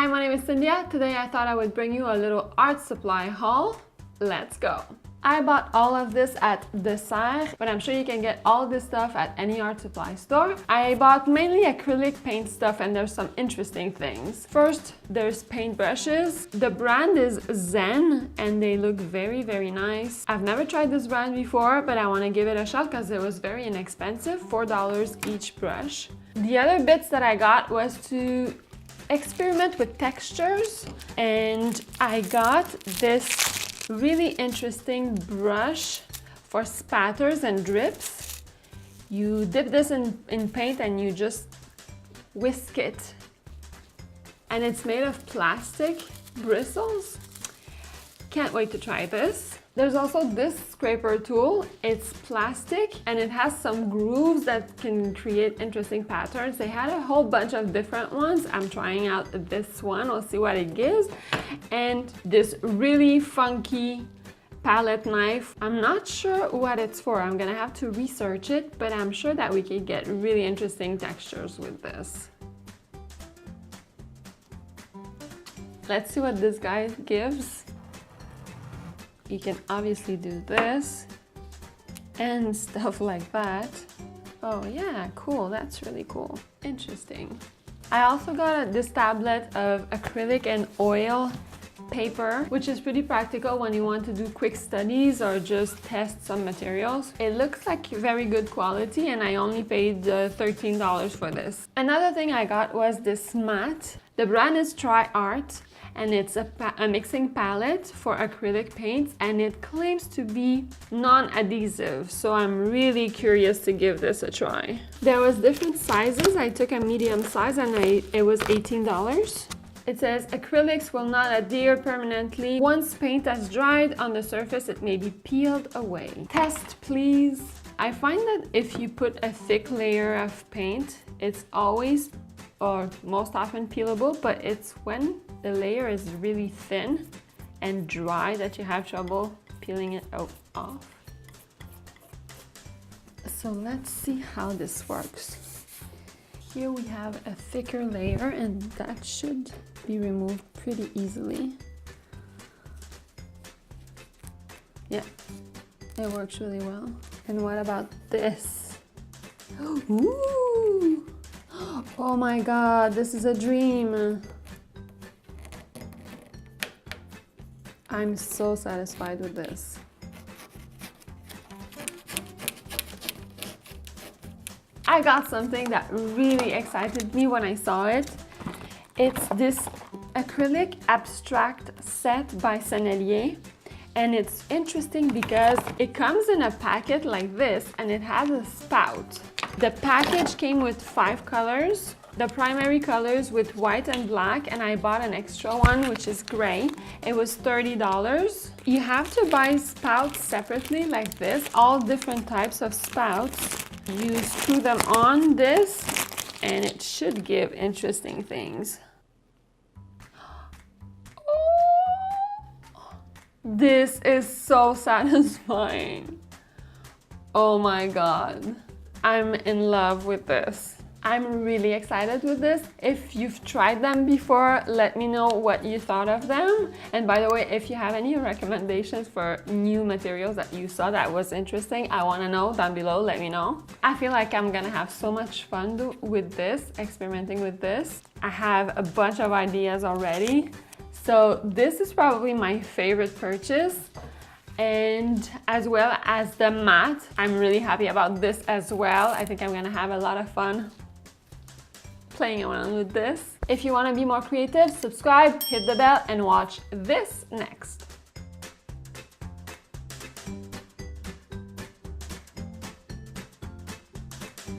Hi, my name is Syndia. Today I thought I would bring you a little art supply haul. Let's go. I bought all of this at Dessert, but I'm sure you can get all this stuff at any art supply store. I bought mainly acrylic paint stuff and there's some interesting things. First, there's paint brushes. The brand is Zen and they look very, very nice. I've never tried this brand before, but I want to give it a shot because it was very inexpensive, $4 each brush. The other bits that I got was to experiment with textures, and I got this really interesting brush for spatters and drips. You dip this in paint and you just whisk it. And it's made of plastic bristles. Can't wait to try this. There's also this scraper tool. It's plastic and it has some grooves that can create interesting patterns. They had a whole bunch of different ones. I'm trying out this one. We'll see what it gives. And this really funky palette knife. I'm not sure what it's for. I'm gonna have to research it, but I'm sure that we could get really interesting textures with this. Let's see what this guy gives. You can obviously do this and stuff like that. Oh yeah, cool, that's really cool. Interesting. I also got this tablet of acrylic and oil paper, which is pretty practical when you want to do quick studies or just test some materials. It looks like very good quality and I only paid $13 for this. Another thing I got was this mat. The brand is Try Art. And it's a mixing palette for acrylic paints and it claims to be non-adhesive, so I'm really curious to give this a try. There was different sizes. I took a medium size and it was $18. It says acrylics will not adhere permanently. Once paint has dried on the surface, it may be peeled away. Test please. I find that if you put a thick layer of paint, it's always or most often peelable, but it's when the layer is really thin and dry that you have trouble peeling it off. So let's see how this works. Here we have a thicker layer and that should be removed pretty easily. Yeah, it works really well. And what about this? Ooh! Oh my god, this is a dream. I'm so satisfied with this. I got something that really excited me when I saw it. It's this acrylic abstract set by Syndia. And it's interesting because it comes in a packet like this and it has a spout. The package came with 5 colors. The primary colors with white and black, and I bought an extra one which is gray. It was $30. You have to buy spouts separately like this, all different types of spouts. You screw them on this and it should give interesting things. This is so satisfying. Oh my god. I'm in love with this. I'm really excited with this. If you've tried them before, let me know what you thought of them. And by the way, if you have any recommendations for new materials that you saw that was interesting, I want to know down below, let me know. I feel like I'm gonna have so much fun with this, experimenting with this. I have a bunch of ideas already. So this is probably my favorite purchase. And as well as the mat, I'm really happy about this as well. I think I'm gonna have a lot of fun playing around with this. If you wanna be more creative, subscribe, hit the bell, and watch this next.